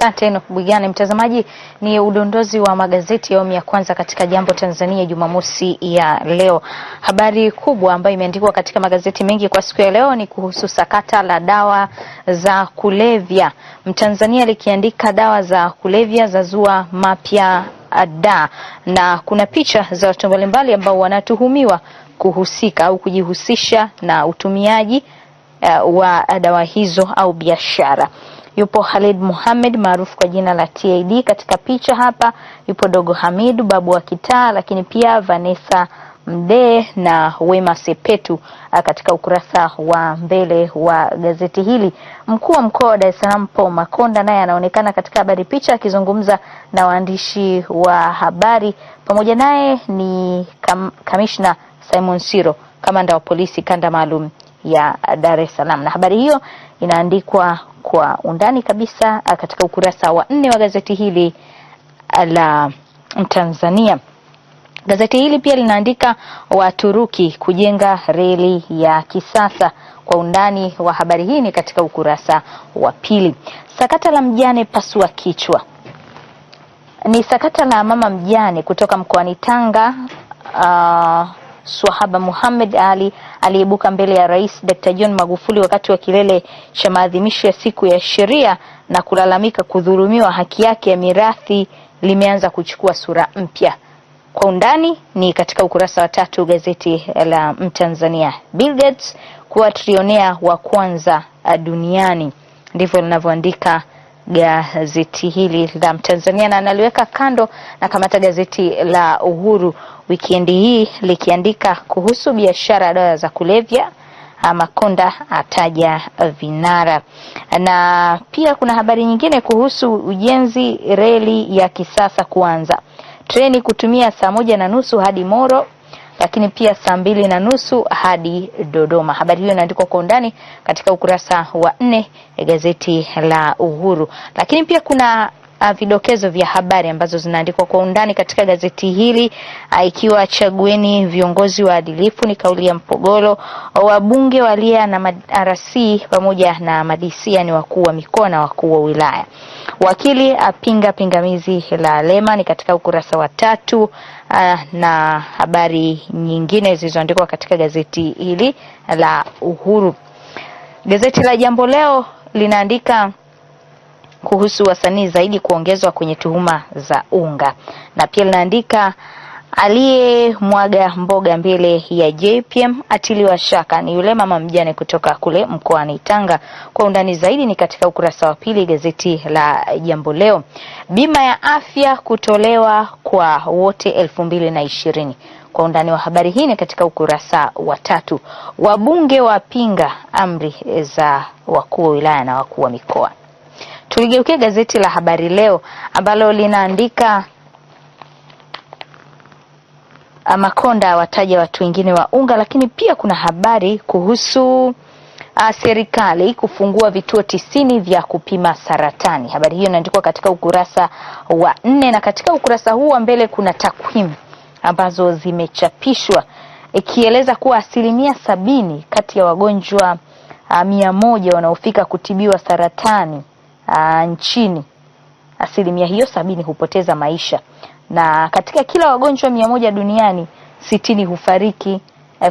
Asante Bwigane. Mtazamaji, ni udondozi wa magazeti ya awamu ya kwanza katika Jambo Tanzania Jumamosi ya leo. Habari kubwa ambayo imeandikwa katika magazeti mengi kwa siku ya leo ni kuhusu sakata la dawa za kulevya. Mtanzania likiandika dawa za kulevya zazua mapya ada, na kuna picha za watu mbalimbali ambao wanatuhumiwa kuhusika au kujihusisha na utumiaji wa dawa hizo au biashara. Yupo Khalid Mohamed maarufu kwa jina la TID katika picha hapa, yupo Dogo Hamidu babu wa kitaa, lakini pia Vanessa Mdee na Wema Sepetu katika ukurasa wa mbele wa gazeti hili. Mkuu wa mkoa wa Dar es Salaam Paul Makonda naye anaonekana katika habari picha akizungumza na waandishi wa habari. Pamoja naye ni Kamishna Simon Siro, kamanda wa polisi kanda maalum ya Dar es Salaam, na habari hiyo inaandikwa kwa undani kabisa katika ukurasa wa 4 wa gazeti hili la Tanzania. Gazeti hili pia linaandika Waturuki kujenga reli ya kisasa. Kwa undani wa habari hii ni katika ukurasa wa 2. Sakata la mjane pasua kichwa. Ni sakata la mama mjane kutoka mkoani Tanga, Swahaba Muhammad Ali aliibuka mbele ya Rais Dr. John Magufuli wakati wa kilele cha maadhimisho ya siku ya sheria na kulalamika kudhulumiwa haki yake ya mirathi limeanza kuchukua sura mpya. Kwa undani ni katika ukurasa wa 3 gazeti la Mtanzania. Bill Gates kuwa trilionea wa kwanza duniani, ndivyo linavyoandika gazeti hili la Mtanzania, na analiweka kando na kamata gazeti la Uhuru wikendi hii likiandika kuhusu biashara dawa za kulevya, Makonda ataja vinara, na pia kuna habari nyingine kuhusu ujenzi reli ya kisasa kuanza, treni kutumia saa 1:30 hadi Moro, lakini pia saa 2:30 hadi Dodoma. Habari hiyo inaandikwa kwa undani katika ukurasa wa 4 ya gazeti la Uhuru. Lakini pia kuna vidokezo vya habari ambazo zinaandikwa kwa undani katika gazeti hili, ikiwa chagueni viongozi waadilifu ni kauli ya Mpogolo, wabunge walia na RC pamoja na madisi, yani wakuu wa mikoa na wakuu wa wilaya. Wakili apinga pingamizi la Lema ni katika ukurasa wa 3, na habari nyingine zilizoandikwa katika gazeti hili la Uhuru. Gazeti la Jambo Leo linaandika kuhusu wasanii zaidi kuongezwa kwenye tuhuma za unga, na pia linaandika aliyemwaga mboga mbele ya JPM atiliwa shaka, ni yule mama mjane kutoka kule mkoani Tanga. Kwa undani zaidi ni katika ukurasa wa 2 gazeti la Jambo Leo. Bima ya afya kutolewa kwa wote 2020. Kwa undani wa habari hii ni katika ukurasa wa 3. Wabunge wapinga amri za wakuu wa wilaya na wakuu wa mikoa. Tuligeukia gazeti la Habari Leo ambalo linaandika Makonda wataja watu wengine wa unga, lakini pia kuna habari kuhusu serikali kufungua vituo 90 vya kupima saratani. Habari hiyo inaandikwa katika ukurasa wa 4, na katika ukurasa huu wa mbele kuna takwimu ambazo zimechapishwa ikieleza kuwa 70% kati ya wagonjwa 100 wanaofika kutibiwa saratani nchini, 70% hupoteza maisha, na katika kila wagonjwa 100 duniani 60 hufariki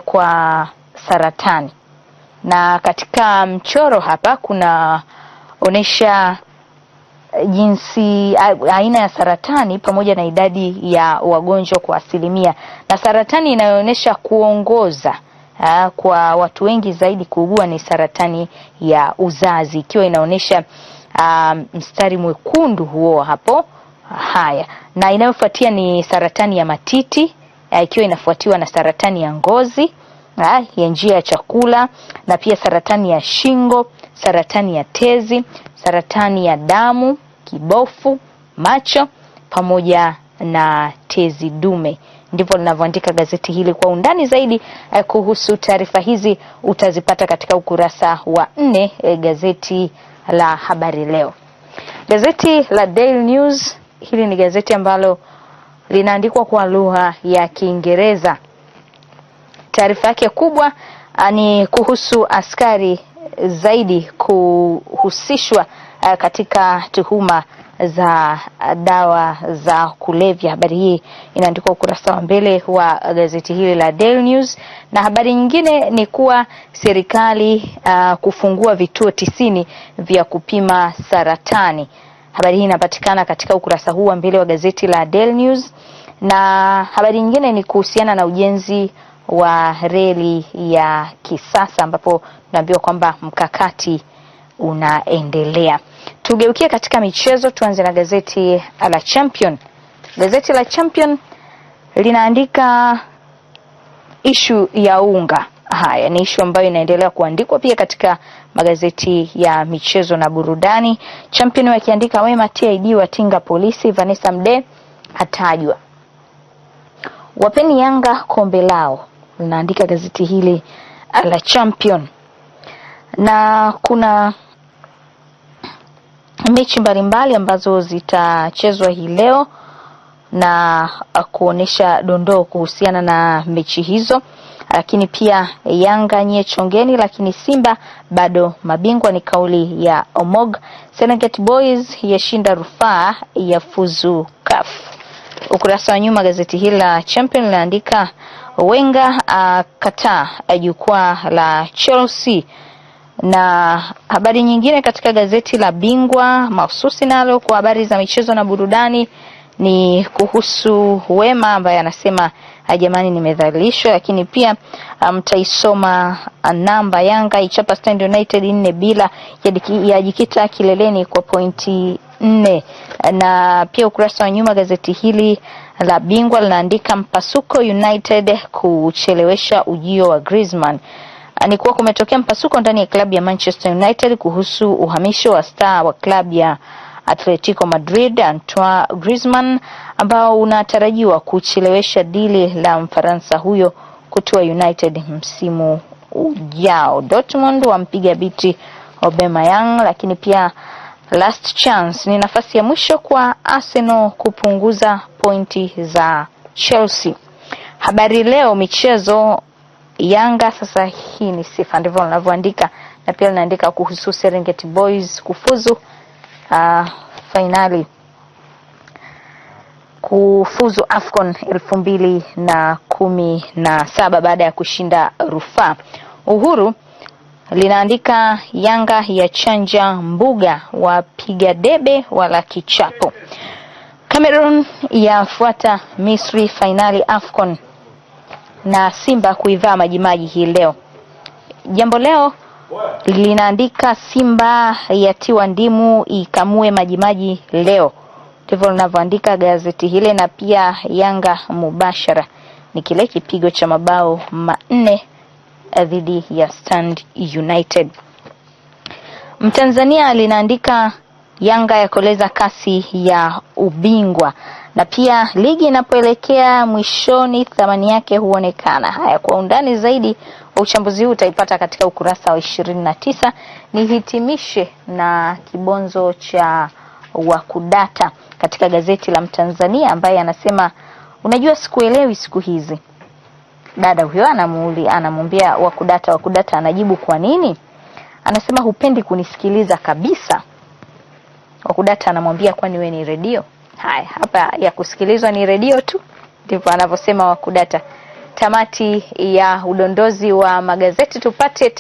kwa saratani. Na katika mchoro hapa kuna onesha jinsi aina ya saratani pamoja na idadi ya wagonjwa kwa 1%, na saratani inayoonyesha kuongoza kwa watu wengi zaidi kuugua ni saratani ya uzazi, ikiwa inaonyesha mstari mwekundu huo hapo. Haya, na inayofuatia ni saratani ya matiti, ikiwa inafuatiwa na saratani ya ngozi, ya njia ya chakula, na pia saratani ya shingo, saratani ya tezi, saratani ya damu, kibofu, macho pamoja na tezi dume. Ndivyo linavyoandika gazeti hili. Kwa undani zaidi kuhusu taarifa hizi utazipata katika ukurasa wa 4 gazeti la Habari Leo. Gazeti la Daily News, hili ni gazeti ambalo linaandikwa kwa lugha ya Kiingereza. Taarifa yake kubwa ni kuhusu askari zaidi kuhusishwa katika tuhuma za dawa za kulevya. Habari hii inaandikwa ukurasa wa mbele wa gazeti hili la Daily News, na habari nyingine ni kuwa serikali kufungua vituo 90 vya kupima saratani. Habari hii inapatikana katika ukurasa huu wa mbele wa gazeti la Daily News, na habari nyingine ni kuhusiana na ujenzi wa reli ya kisasa ambapo tunaambiwa kwamba mkakati unaendelea. Tugeukie katika michezo, tuanze na gazeti la Champion. Gazeti la Champion linaandika ishu ya unga. Haya ni ishu ambayo inaendelea kuandikwa pia katika magazeti ya michezo na burudani. Champion wakiandika Wema TID watinga polisi, Vanessa Mdee atajwa. Wapeni Yanga kombe lao, linaandika gazeti hili la Champion. Na kuna mechi mbalimbali ambazo zitachezwa hii leo na kuonesha dondoo kuhusiana na mechi hizo. Lakini pia Yanga nye chongeni, lakini Simba bado mabingwa, ni kauli ya Omog. Serengeti Boys yashinda rufaa ya fuzu CAF. Ukurasa wa nyuma gazeti hili la Champion linaandika Wenger kataa jukwaa la Chelsea. Na habari nyingine katika gazeti la Bingwa mahususi nalo kwa habari za michezo na burudani ni kuhusu Wema ambaye anasema jamani nimedhalilishwa. Lakini pia mtaisoma namba Yanga ichapa Stand United 4-0 yajikita kileleni kwa pointi 4. Na pia ukurasa wa nyuma gazeti hili la Bingwa linaandika mpasuko United kuchelewesha ujio wa Griezmann. Ni kuwa kumetokea mpasuko ndani ya klabu ya Manchester United kuhusu uhamisho wa star wa klabu ya Atletico Madrid Antoine Griezmann, ambao unatarajiwa kuchelewesha dili la Mfaransa huyo kutoa United msimu ujao. Dortmund wampiga biti Aubameyang. Lakini pia last chance ni nafasi ya mwisho kwa Arsenal kupunguza pointi za Chelsea. Habari Leo michezo, Yanga sasa hii ni sifa, ndivyo linavyoandika. Na pia linaandika kuhusu Serengeti Boys kufuzu finali, kufuzu AFCON 2017 baada ya kushinda rufaa. Uhuru linaandika Yanga ya chanja mbuga, wapiga debe wala kichapo. Cameroon yafuata Misri finali AFCON, na Simba kuivaa majimaji hii leo. Jambo Leo linaandika Simba yatiwa ndimu ikamue majimaji leo, ndivyo linavyoandika gazeti hile. Na pia Yanga mubashara ni kile kipigo cha mabao 4 dhidi ya Stand United. Mtanzania linaandika Yanga yakoleza kasi ya ubingwa, na pia ligi inapoelekea mwishoni thamani yake huonekana. Haya kwa undani zaidi uchambuzi huu utaipata katika ukurasa wa 29. Nihitimishe na kibonzo cha Wakudata katika gazeti la Mtanzania, ambaye anasema unajua sikuelewi siku hizi. Dada huyo anamwambia Wakudata anajibu kwa nini? Anasema hupendi kunisikiliza kabisa. Wakudata anamwambia kwani wewe ni redio? Haya, hapa ya kusikilizwa ni redio tu, ndivyo anavyosema Wakudata. Tamati ya udondozi wa magazeti, tupate